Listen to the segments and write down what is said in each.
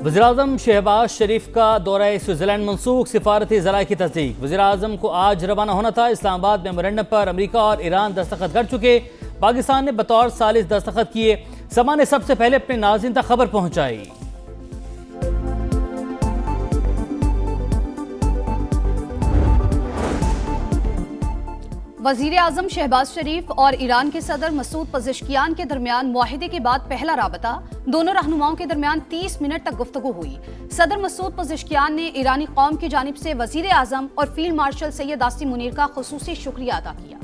वज़ीर-ए-आज़म शहबाज शरीफ का दौरा स्विट्ज़रलैंड मनसूख, सिफारती ज़राए की तस्दीक। वज़ीर-ए-आज़म को आज रवाना होना था। इस्लामाबाद मेमोरेंडम पर अमेरिका और ईरान दस्तखत कर चुके। पाकिस्तान ने बतौर सालिस दस्तखत किए। समा ने सबसे पहले अपने नाज़रीन तक खबर पहुंचाई। वज़ीर आज़म शहबाज शरीफ और ईरान के सदर मसूद पज़ेश्कियान के दरमियान मुआहिदे के बाद पहला राबता। दोनों रहनुमाओं के दरमियान 30 मिनट तक गुफ्तगू हुई। सदर मसूद पज़ेश्कियान ने ईरानी कौम की जानिब से वज़ीर आज़म और फील्ड मार्शल सैयद आसिम मुनीर का खुसूसी शुक्रिया अदा किया।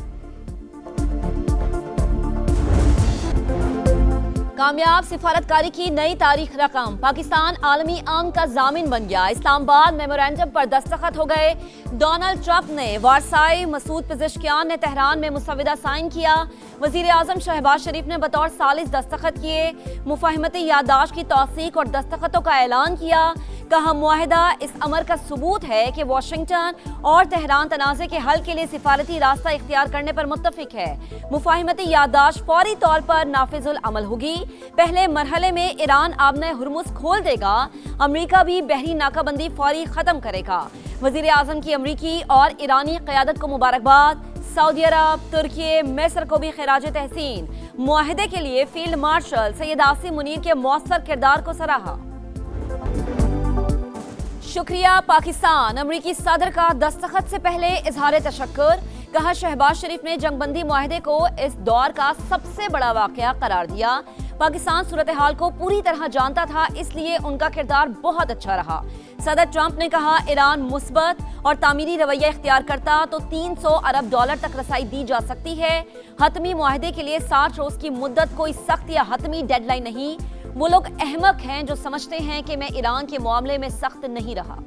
कामयाब सिफारतकारी की नई तारीख रकम। पाकिस्तान आलमी अमन का जामिन बन गया। इस्लामाबाद मेमोरेंडम पर दस्तखत हो गए। डोनाल्ड ट्रंप ने वारसाई, मसूद पज़ेश्कियान ने तेहरान में मुसविदा साइन किया। वज़ीर आज़म शहबाज शरीफ ने बतौर सालिस दस्तखत किए। मुफाहिमती याददाश्त की तौसीक और दस्तखतों का ऐलान किया। कहा, मुआहिदा इस अमर का सबूत है कि वाशिंगटन और तेहरान तनाज़े के हल के लिए सिफारती रास्ता इख्तियार करने पर मुत्तफिक है। मुफाहिमती याददाश्त फौरी तौर पर नाफिजुल अमल होगी। पहले मरहले में ईरान आबने हुर्मुज़ खोल देगा। अमरीका भी बहरी नाकाबंदी फौरी खत्म करेगा। वज़ीर आज़म की अमरीकी और ईरानी क़यादत को मुबारकबाद। सऊदी अरब, तुर्की, मिस्र को भी खिराज तहसीन। मुआहिदे के लिए फील्ड मार्शल सैयद आसिम मुनीर के मौसर किरदार को सराहा। शुक्रिया पाकिस्तान। अमरीकी सदर का दस्तखत से पहले इजहार तशक्कुर। कहा, शहबाज शरीफ ने जंगबंदी मुआहिदे को इस दौर का सबसे बड़ा वाकया करार दिया। पाकिस्तान सूरत हाल को पूरी तरह जानता था, इसलिए उनका किरदार बहुत अच्छा रहा। सदर ट्रंप ने कहा, ईरान मुस्बत और तामीरी रवैया इख्तियार करता तो $300 अरब तक रसाई दी जा सकती है। हतमी मुआहिदे के लिए 60 रोज की मुद्दत कोई सख्त या हतमी डेडलाइन नहीं। वो लोग अहमक हैं जो समझते हैं कि मैं ईरान के मामले में सख्त नहीं रहा।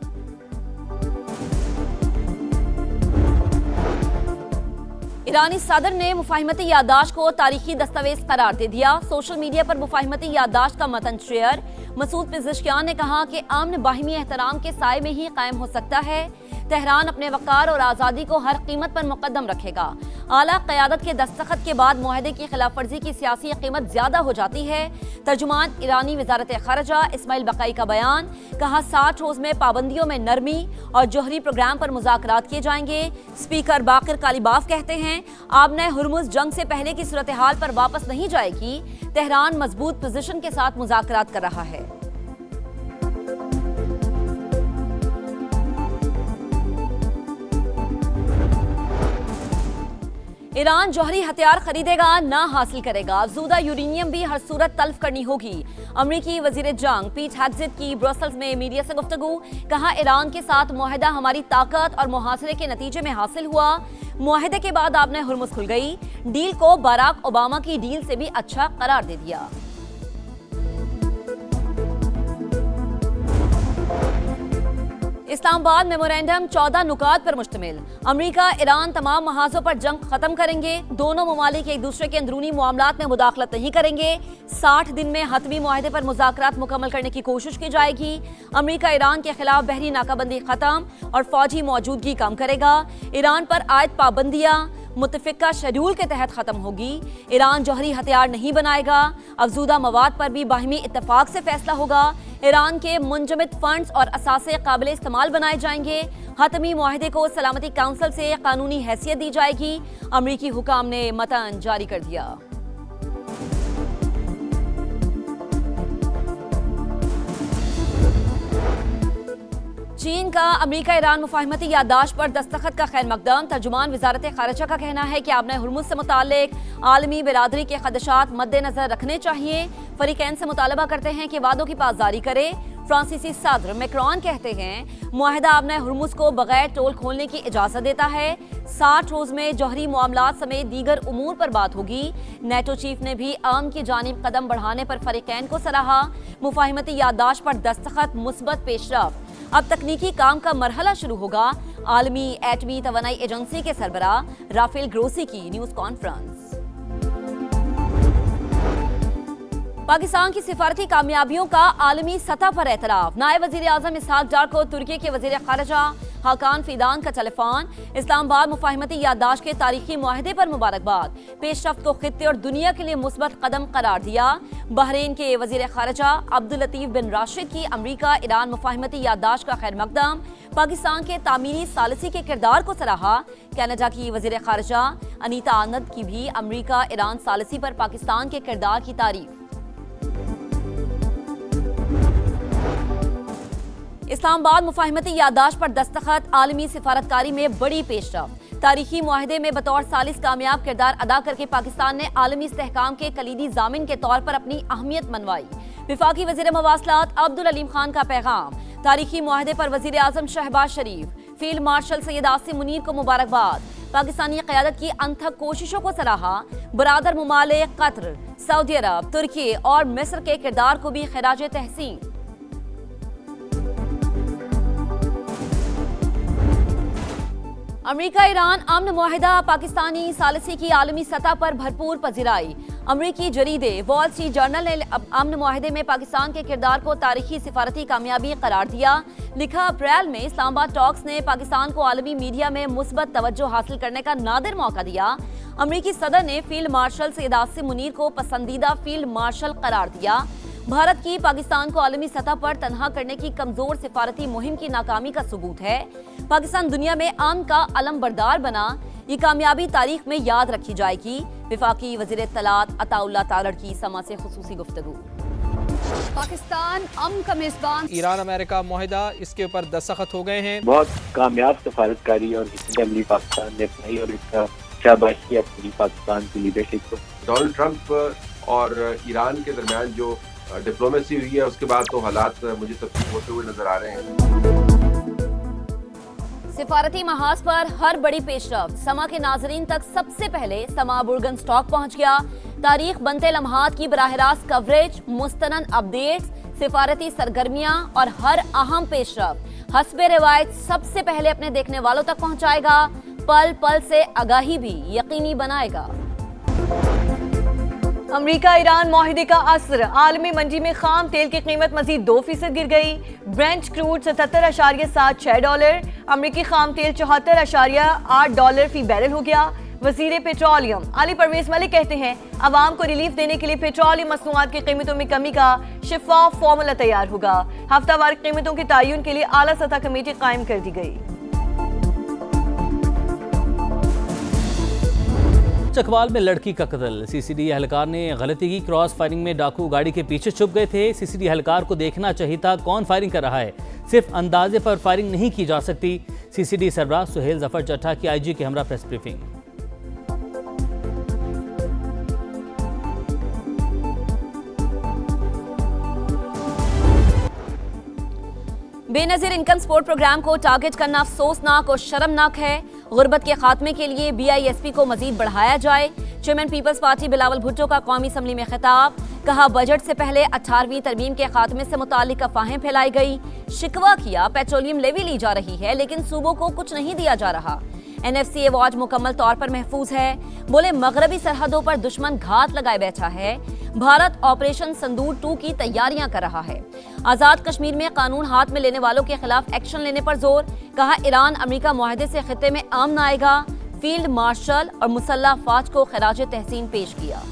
ईरानी सदर ने मुफाहिमती याददाश्त को तारीखी दस्तावेज करार दे दिया। सोशल मीडिया पर मुफाहिमती याददाश्त का मतन शेयर। मसूद पज़ेश्कियान ने कहा कि अमन बाहिमी एहतराम के साए में ही कायम हो सकता है। तेहरान अपने वक़ार और आज़ादी को हर कीमत पर मुकद्दम रखेगा। आला क़यादत के दस्तखत के बाद मुआहिदे की खिलाफ वर्जी की सियासी कीमत ज्यादा हो जाती है। तर्जुमान ईरानी वज़ारत ख़ारिजा इस्माइल बक़ाई का बयान। कहा, 60 रोज में पाबंदियों में नरमी और जोहरी प्रोग्राम पर मुज़ाकरात किए जाएंगे। स्पीकर बाकिर कालीबाफ कहते हैं, आबने हुर्मुज़ जंग से पहले की सूरत हाल पर वापस नहीं जाएगी। तेहरान मजबूत पोजीशन के साथ मुज़ाकरात कर रहा है। ईरान जौहरी हथियार खरीदेगा ना हासिल करेगा। अफजूदा यूरेनियम भी हर सूरत तल्फ करनी होगी। अमरीकी वजीर जंग पीट हेग्सेट की ब्रसेल्स में मीडिया से गुफ्तगू। कहा, ईरान के साथ मुआहिदा हमारी ताकत और मुहासरे के नतीजे में हासिल हुआ। मुआहिदे के बाद आपने हुर्मुज़ खुल गई। डील को बराक ओबामा की डील से भी अच्छा करार दे दिया। इस्लामाबाद मेमोरेंडम 14 नुकात पर मुश्तमिल। अमरीका, ईरान तमाम महाजों पर जंग खत्म करेंगे। दोनों ममालिक एक दूसरे के अंदरूनी मामलात में मुदाखलत नहीं करेंगे। 60 दिन में हतमी मुआहिदे पर मुज़ाकरात मुकम्मल करने की कोशिश की जाएगी। अमरीका ईरान के खिलाफ बहरी नाकाबंदी खत्म और फौजी मौजूदगी कम करेगा। ईरान पर आयद पाबंदियां मुत्तफिका शेड्यूल के तहत खत्म होगी। ईरान जौहरी हथियार नहीं बनाएगा। अफजूदा मवाद पर भी बाहिमी इत्तफाक से फैसला होगा। ईरान के मुंजमद फंड्स और असासे काबिल इस्तेमाल बनाए जाएंगे। हतमी मुआहिदे को सलामती काउंसिल से कानूनी हैसियत दी जाएगी। अमरीकी हुकाम ने मतन जारी कर दिया। चीन का अमरीका ईरान मुफाहिमती याददाश्त पर दस्तखत का खैर मकदम। तर्जुमान वज़ारत ख़ारिजा का कहना है कि आपने हुर्मुज़ से मुताल्लिक आलमी बिरादरी के खदशात मद्देनजर रखने चाहिए। फरीकैन से मुतालबा करते हैं कि वादों की पासदारी करे। फ्रांसीसी सदर मैक्रोन कहते हैं, मुआहिदा आपने हुर्मुज़ को बगैर टोल खोलने की इजाज़त देता है। 60 रोज में जौहरी मामलात समेत दीगर उमूर पर बात होगी। नेटो चीफ ने भी अमन की जानिब कदम बढ़ाने पर फरीकैन को सराहा। मुफाहिमती याददाश्त पर दस्तखत मुस्बत पेशरफ। अब तकनीकी काम का मरहला शुरू होगा। आलमी एटमी तवानाई एजेंसी के सरबराह राफेल ग्रोसी की न्यूज कॉन्फ्रेंस। पाकिस्तान की सिफारती कामयाबियों का आलमी सतह पर एतराफ। नायब वजीर आजम इसहाक डार को तुर्की के वजीर खारजा हाकान फीदान का टेलीफोन। इस्लामाबाद मुफाहिमती याददाश्त के तारीखी मुआहदे पर मुबारकबाद। पेशरफ्त को खित्ते और दुनिया के लिए मुस्बत कदम करार दिया। बहरीन के वजीर खारजा अब्दुल लतीफ बिन राशिद की अमरीका ईरान मुफाहिमती याददाश्त का खैर मकदम। पाकिस्तान के तामीरी सालिसी के किरदार को सराहा। कनाडा की वजीर खारजा अनीता आनंद की भी अमरीका ईरान सालिसी पर पाकिस्तान के किरदार की तारीफ। इस्लामाबाद मुफाहिमती याददाश्त पर दस्तखत, आलमी सिफारतकारी में बड़ी पेशरफ्त। तारीखी मुआहदे में बतौर सालिस कामयाब किरदार अदा करके पाकिस्तान ने आलमी इस्तेहकाम के कलीदी जामिन के तौर पर अपनी अहमियत मनवाई। विफाकी वजीर मवासलात अब्दुल अलीम खान का पैगाम। तारीखी मुआहदे पर वजीर आजम शहबाज शरीफ, फील्ड मार्शल सैयद आसिम मुनीर को मुबारकबाद। पाकिस्तानी क़यादत की अनथक कोशिशों को सराहा। बरादर मुमालिक कतर, सऊदी अरब, तुर्की और मिस्र के किरदार को भी खिराज तहसीन। अमरीका ईरान अमन मुआहिदा पाकिस्तानी सालिसी की आलमी सतह पर भरपूर पजीराई। अमरीकी जरीदे वॉल स्ट्रीट जर्नल ने अमन मुआहिदे में पाकिस्तान के किरदार को तारीखी सिफारती कामयाबी करार दिया। लिखा, अप्रैल में इस्लामाबाद टॉक्स ने पाकिस्तान को आलमी मीडिया में मुस्बत तवज्जो हासिल करने का नादिर मौका दिया। अमरीकी सदर ने फील्ड मार्शल सैयद आसिम मुनीर को पसंदीदा फील्ड मार्शल करार दिया। भारत की पाकिस्तान को आलमी सतह पर तनहा करने की कमजोर सिफारती मुहिम की नाकामी का सबूत है। पाकिस्तान दुनिया में अमन का अलमबरदार बना। ये कामयाबी तारीख में याद रखी जाएगी। विफाकी वजीर इत्तलात अताउल्लाह तारड़ की समा से खुसूसी गुफ्तगू। पाकिस्तान अमन का मेजबान। ईरान अमेरिका मुआहिदा, इसके ऊपर दस्तखत हो गए हैं। बहुत कामयाब सफारतकारी और अमली पाकिस्तान ने अपनाई और इसका शाबाश किया पूरी पाकिस्तान की लीडरशिप को। डोनाल्ड ट्रंप और ईरान के दरमियान जो डिप्लोमेसी हुई है उसके बाद तो हालात मुझे तब्दील होते हुए नजर आ रहे हैं। सिफारती महाज पर हर बड़ी पेशरफ्त। समा के नाजरीन तक सबसे पहले समा बुर्गन स्टॉक पहुंच गया। तारीख बनते लम्हात की बराह रास्त कवरेज, मुस्तनद अपडेट्स, सिफारती सरगर्मियां और हर अहम पेशरफ्त हस्बे रिवायत सबसे पहले अपने देखने वालों तक पहुंचाएगा। पल पल से आगाही भी यकीनी बनाएगा। अमरीका ईरान मुआहिदे का असर। आलमी मंडी में खाम तेल की कीमत मजीद 2% गिर गई। Brent crude $77.76। अमरीकी खाम तेल $74.8 फी बैरल हो गया। वजीर पेट्रोलियम अली परवेज मलिक कहते हैं, अवाम को रिलीफ देने के लिए पेट्रोलियम मसनूआत की कीमतों में कमी का शिफाफ फॉर्मूला तैयार होगा। हफ्तावार कीमतों के तयन के लिए आला सतह कमेटी कायम कर दी गई। चकवाल में लड़की का कत्ल। सीसीडी एहलकार ने गलती की। क्रॉस फायरिंग में डाकू गाड़ी के पीछे छुप गए थे। सीसीडी एहलकार को देखना चाहिए था कौन फायरिंग कर रहा है। सिर्फ अंदाजे पर फायरिंग नहीं की जा सकती। सीसीडी सरबराह सुहेल जफर चट्टा की आईजी के हमरा press briefing. Benazir income support programme को टारगेट करना अफसोसनाक और शर्मनाक है। गुर्बत के खात्मे के लिए BISP को मजीद बढ़ाया जाए। Chairman Peoples Party Bilawal Bhutto का कौमी असम्बली में खिताब। कहा, बजट से पहले 18वीं तरमीम के खात्मे से मुतालिक अफवाहें फैलाई गई। शिकवा किया, पेट्रोलियम लेवी ली जा रही है लेकिन सूबों को कुछ नहीं दिया जा रहा। NFCA वॉच मुकम्मल तौर पर महफूज है। बोले, मगरबी सरहदों पर दुश्मन घात लगाए बैठा है। भारत ऑपरेशन संदूर 2 की तैयारियां कर रहा है। आजाद कश्मीर में कानून हाथ में लेने वालों के खिलाफ एक्शन लेने पर जोर। कहा, ईरान अमेरिका मुआहदे से खित्ते में अमन आएगा। फील्ड मार्शल और मुसल्लह अफवाज को खिराज तहसीन पेश किया।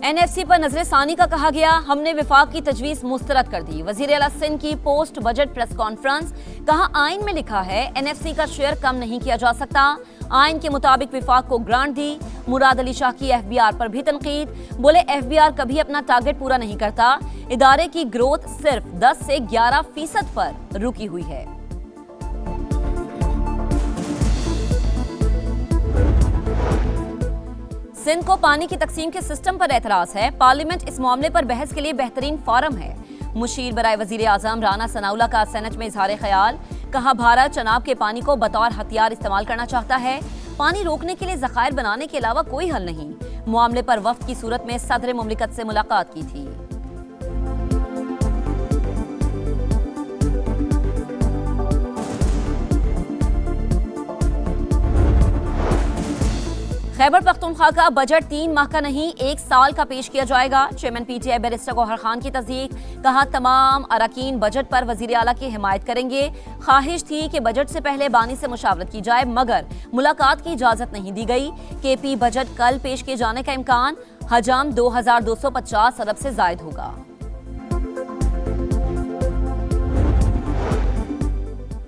NFC पर नजरसानी का कहा गया। हमने विफाक की तजवीज़ मुस्तरद कर दी। वज़ीर आला सिंध की पोस्ट बजट प्रेस कॉन्फ्रेंस। कहा, आइन में लिखा है NFC का शेयर कम नहीं किया जा सकता। आइन के मुताबिक विफाक को ग्रांट दी। मुराद अली शाह की FBR पर भी तनकीद। बोले, FBR कभी अपना टारगेट पूरा नहीं करता। इदारे की ग्रोथ सिर्फ 10 से 11% पर रुकी हुई है। सिंध को पानी की तकसीम के सिस्टम पर एतराज है। पार्लियामेंट इस मामले पर बहस के लिए बेहतरीन फोरम है। मुशीर बराए वजीर आजम राना सनाउल्लाह का सेनेट में इजहार ख्याल। कहा, भारत चनाब के पानी को बतौर हथियार इस्तेमाल करना चाहता है। पानी रोकने के लिए जखायर बनाने के अलावा कोई हल नहीं। मामले पर वफ्द की सूरत में सदर मुमलिकत से मुलाकात की थी। खैबर पख्तूनख्वा का बजट 3 माह का नहीं 1 साल का पेश किया जाएगा। Chairman PTI barrister Gohar Khan की तस्दीक। कहा तमाम अरकान बजट पर वजीर आला की हिमायत करेंगे। ख्वाहिश थी कि बजट से पहले बानी से मुशावरत की जाए मगर मुलाकात की इजाजत नहीं दी गई। केपी बजट कल पेश किए जाने का इम्कान। हजाम 2250 अरब से जायद होगा।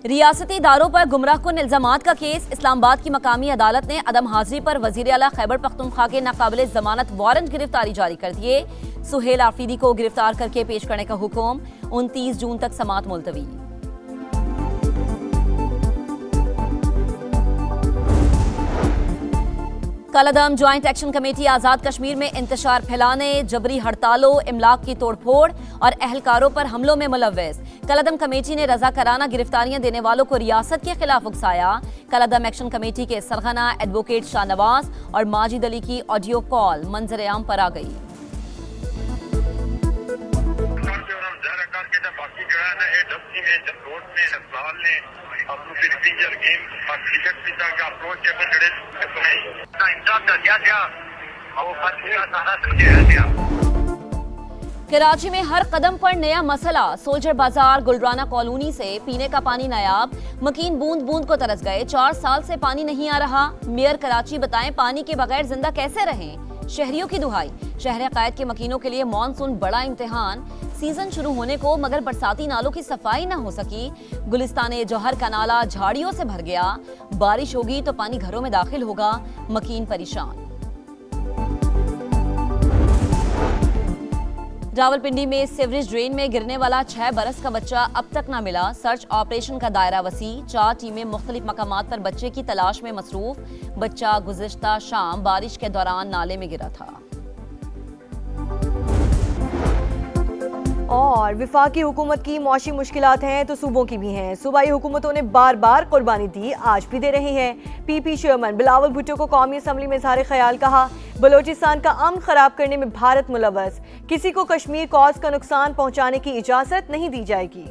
रियासती इदारों पर गुमराहकुन इल्जामात का केस। इस्लामाबाद की मकामी अदालत ने अदम हाजिरी पर वजीर आला खैबर पख्तूनख्वा के नाकाबिले जमानत वारंट गिरफ्तारी जारी कर दिए। सुहेल आफरीदी को गिरफ्तार करके पेश करने का हुक्म। 29 जून तक समाअत मुलतवी। कलअदम joint action committee Azad Kashmir में इंतशार फैलाने, जबरी हड़तालों, इमलाक की तोड़फोड़ और अहलकारों पर हमलों में मुलव्वस। कलअदम कमेटी ने रजाकाराना गिरफ्तारियां देने वालों को रियासत के खिलाफ उकसाया। कलअदम एक्शन कमेटी के सरगना एडवोकेट शाहनवाज और माजिद अली की ऑडियो कॉल मंजर आम पर आ गई। कराची में हर कदम पर नया मसला। सोल्जर बाजार गुलराना कॉलोनी से पीने का पानी नायाब। मकीन बूंद बूंद को तरस गए। 4 साल से पानी नहीं आ रहा। मेयर कराची बताएं पानी के बगैर जिंदा कैसे रहें। शहरियों की दुहाई। शहर कायद के मकीनों के लिए मॉनसून बड़ा इम्तिहान। सीजन शुरू होने को मगर बरसाती नालों की सफाई न हो सकी। गुलिस्तान जौहर का नाला झाड़ियों से भर गया। बारिश होगी तो पानी घरों में दाखिल होगा। मकीन परेशान। रावलपिंडी में सीवरेज ड्रेन में गिरने वाला 6 बरस का बच्चा अब तक न मिला। सर्च ऑपरेशन का दायरा वसी। 4 टीमें मुख्तलिफ मकामात पर बच्चे की तलाश में मसरूफ। बच्चा गुज़िश्ता शाम बारिश के दौरान नाले में गिरा था। और विफाकी हुकूमत की मौशी मुश्किलात हैं तो सूबों की भी हैं। सूबाई हुकूमतों ने बार बार कुर्बानी दी, आज भी दे रही हैं। पीपी चेयरमैन बिलावल भुट्टो को कौमी असम्बली में इज़हार ख्याल। कहा बलोचिस्तान का अमन खराब करने में भारत मुलव्वस। किसी को कश्मीर कॉज का नुकसान पहुंचाने की इजाजत नहीं दी जाएगी।